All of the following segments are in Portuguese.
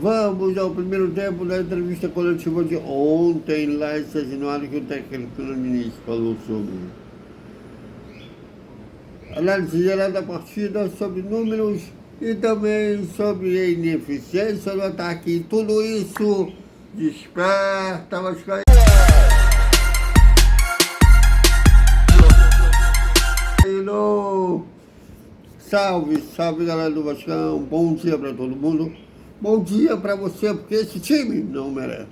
Vamos ao primeiro tempo da entrevista coletiva de ontem, lá em Cezinório, que o técnico Nunes falou sobre análise geral da partida, sobre números e também sobre a ineficiência do ataque. E tudo isso desperta Vascaíno. Salve, salve galera do Vascão, bom dia para todo mundo. Bom dia para você, porque esse time não merece.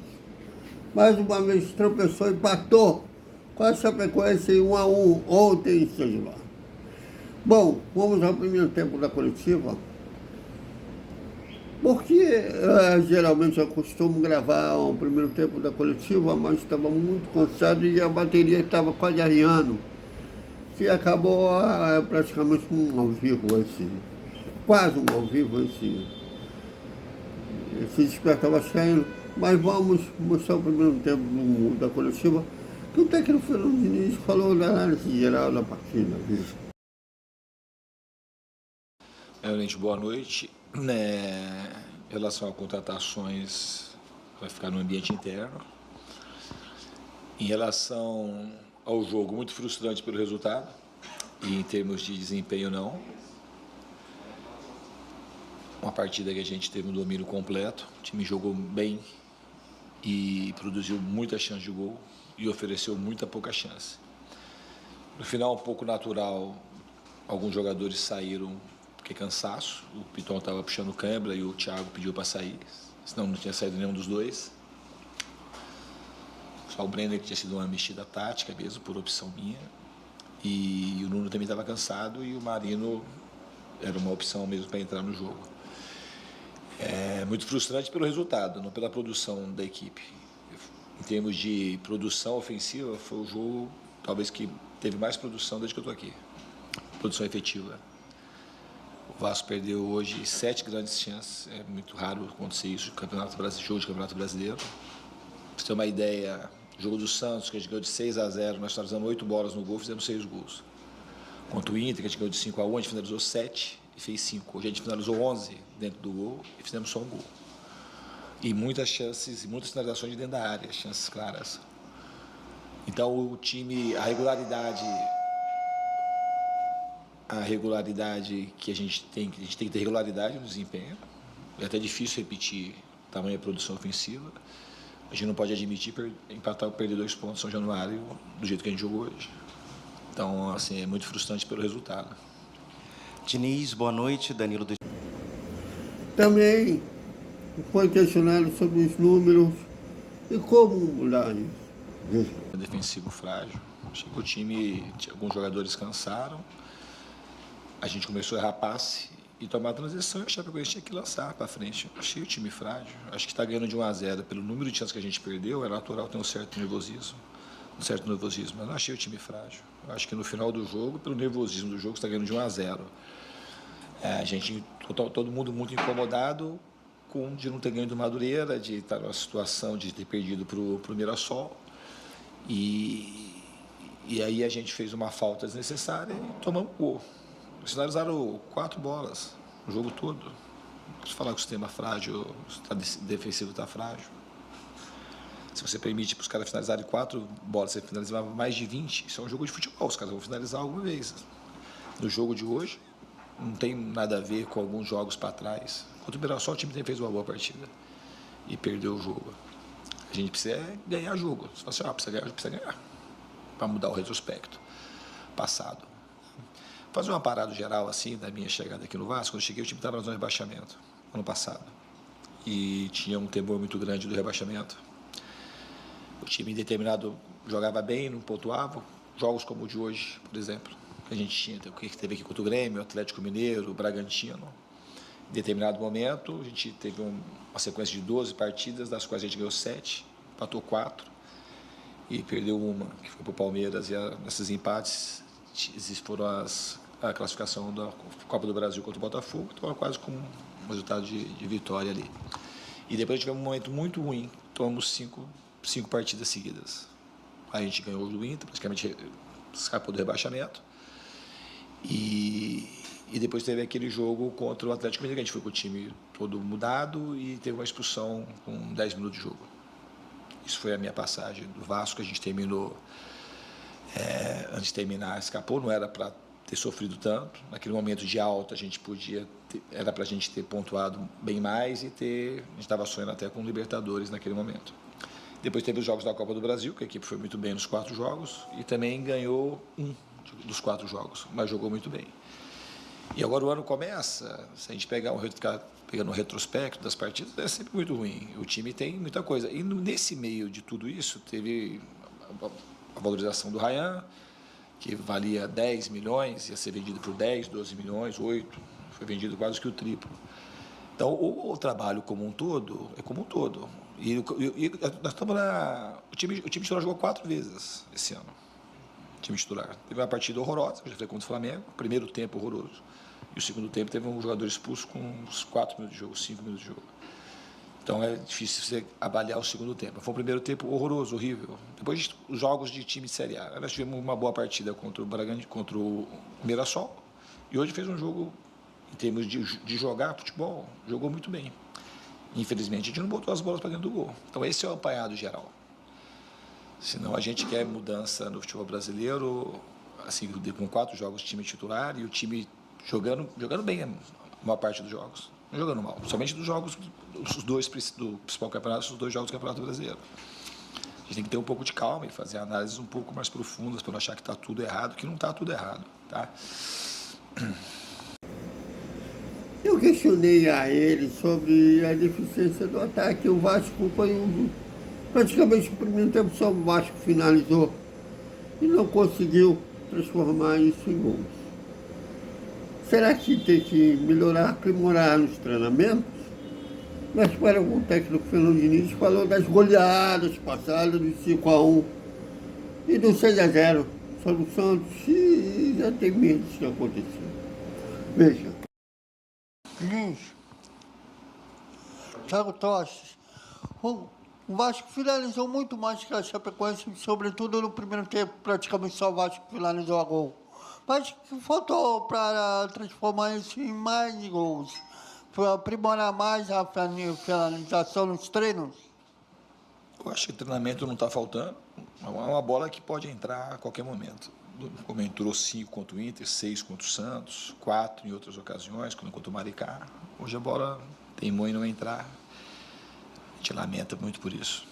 Mais uma vez tropeçou, empatou com a Chapecoense em 1-1 ontem em Cezinório. Bom, vamos ao primeiro tempo da coletiva. Porque geralmente eu costumo gravar o primeiro tempo da coletiva, mas estava muito cansado e a bateria estava quase arriando. Que acabou praticamente um ao vivo quase um ao vivo esse Desperta Vascaíno. Mas vamos mostrar o primeiro tempo da coletiva, que o técnico Fernando Diniz falou da análise geral da partida. Realmente, boa noite. Em relação a contratações, vai ficar no ambiente interno. Em relação ao jogo, muito frustrante pelo resultado, e em termos de desempenho não. Uma partida que a gente teve um domínio completo, o time jogou bem e produziu muita chance de gol e ofereceu muita pouca chance. No final, um pouco natural, alguns jogadores saíram porque cansaço, o Piton estava puxando câimbra e o Thiago pediu para sair, senão não tinha saído nenhum dos dois. Só o Brenner que tinha sido uma mexida tática mesmo, por opção minha. E o Nuno também estava cansado e o Marino era uma opção mesmo para entrar no jogo. É muito frustrante pelo resultado, não pela produção da equipe. Em termos de produção ofensiva, foi o jogo talvez que teve mais produção desde que eu estou aqui. Produção efetiva. O Vasco perdeu hoje 7 grandes chances, é muito raro acontecer isso, jogo de Campeonato Brasileiro. Para você ter uma ideia, o jogo do Santos, que a gente ganhou de 6-0, nós finalizamos 8 bolas no gol, fizemos 6 gols. Contra o Inter, que a gente ganhou de 5-1, a gente finalizou 7 e fez 5. Hoje a gente finalizou 11 dentro do gol e fizemos só um gol. E muitas chances, muitas finalizações de dentro da área, chances claras. Então o time, a regularidade que a gente tem que ter regularidade no desempenho. É até difícil repetir tamanha produção ofensiva. A gente não pode admitir empatar ou perder 2 pontos em São Januário do jeito que a gente jogou hoje. Então, assim, é muito frustrante pelo resultado. Diniz, boa noite. Danilo do... Também foi questionado sobre os números e como mudar isso. Defensivo frágil. Achei que o time, alguns jogadores cansaram. A gente começou a errar passe e tomar a transição e achar que a gente tinha que lançar para frente. Achei o time frágil. Acho que está ganhando de 1-0. Pelo número de chances que a gente perdeu, é natural ter um certo nervosismo. Mas não achei o time frágil. Eu acho que no final do jogo, pelo nervosismo do jogo, está ganhando de 1-0. A gente, todo mundo muito incomodado de não ter ganho do Madureira, de estar numa situação de ter perdido para o Mirassol. E aí a gente fez uma falta desnecessária e tomamos um gol. Eles finalizaram 4 bolas o jogo todo. Se falar que o sistema frágil, o defensivo está frágil. Se você permite para os caras finalizarem 4 bolas, você finalizava mais de 20, isso é um jogo de futebol, os caras vão finalizar alguma vez. No jogo de hoje, não tem nada a ver com alguns jogos para trás. Contra o Mirassol, o time fez uma boa partida e perdeu o jogo. A gente precisa ganhar jogo. Você fala assim, precisa ganhar, para mudar o retrospecto passado. Fazer uma parada geral assim da minha chegada aqui no Vasco. Quando eu cheguei, o time estava na zona de rebaixamento ano passado e tinha um temor muito grande do rebaixamento. O time determinado jogava bem, não pontuava. Jogos como o de hoje, por exemplo, que a gente tinha, que teve aqui contra o Grêmio, o Atlético Mineiro, o Bragantino. Em determinado momento, a gente teve uma sequência de 12 partidas, das quais a gente ganhou 7, empatou 4 e perdeu uma, que foi para o Palmeiras. E nesses empates, esses foram a classificação da Copa do Brasil contra o Botafogo, então quase com um resultado de vitória ali. E depois tivemos um momento muito ruim, tomamos 5 partidas seguidas. A gente ganhou do Inter, praticamente escapou do rebaixamento. E E depois teve aquele jogo contra o Atlético Mineiro, que a gente foi com o time todo mudado e teve uma expulsão com 10 minutos de jogo. Isso foi a minha passagem do Vasco, a gente terminou, antes de terminar, escapou, não era para ter sofrido tanto. Naquele momento de alta, a gente era para a gente ter pontuado bem mais e a gente estava sonhando até com Libertadores naquele momento. Depois teve os jogos da Copa do Brasil, que a equipe foi muito bem nos 4 jogos e também ganhou um dos 4 jogos, mas jogou muito bem. E agora o ano começa, se a gente ficar pegando o retrospecto das partidas, é sempre muito ruim. O time tem muita coisa. E nesse meio de tudo isso, teve a valorização do Ryan, que valia 10 milhões, ia ser vendido por 10, 12 milhões, 8, foi vendido quase que o triplo. Então, o trabalho como um todo é como um todo. E nós estamos o time titular jogou 4 vezes esse ano. O time titular. Teve uma partida horrorosa, já foi contra o Flamengo, primeiro tempo horroroso. E o segundo tempo teve um jogador expulso com uns 4 minutos de jogo, 5 minutos de jogo. Então é difícil você avaliar o segundo tempo. Foi um primeiro tempo horroroso, horrível. Depois os jogos de time de Série A. Nós tivemos uma boa partida contra o Mirassol. E hoje fez um jogo, em termos de jogar futebol, jogou muito bem. Infelizmente, a gente não botou as bolas para dentro do gol. Então esse é o apanhado geral. Senão a gente quer mudança no futebol brasileiro, assim, com 4 jogos de time titular e o time jogando bem a maior parte dos jogos. Não jogando mal. Somente dos jogos, os 2 do principal campeonato, os 2 jogos do Campeonato Brasileiro. A gente tem que ter um pouco de calma e fazer análises um pouco mais profundas para não achar que está tudo errado, que não está tudo errado. Tá? Eu questionei a ele sobre a deficiência do ataque. O Vasco foi praticamente o primeiro tempo só o Vasco finalizou e não conseguiu transformar isso em gols. Será que tem que melhorar, aprimorar nos treinamentos? Mas para o técnico Fernando Diniz falou das goleadas passadas, do 5-1 e do 6-0 sobre o Santos, e já tem medo disso acontecer. Veja. Diniz, Thiago Tostes, o Vasco finalizou muito mais que a Chapecoense, sobretudo no primeiro tempo, praticamente só o Vasco finalizou a gol. Mas faltou para transformar isso em mais gols, para aprimorar mais a finalização nos treinos. Eu acho que o treinamento não está faltando. É uma bola que pode entrar a qualquer momento. Como entrou 5 contra o Inter, 6 contra o Santos, 4 em outras ocasiões, quando contra o Maricá. Hoje a bola teimou em não entrar. A gente lamenta muito por isso.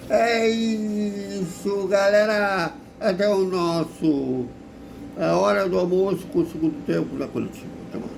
É isso, galera. Até a hora do almoço com o segundo tempo da coletiva. Até mais.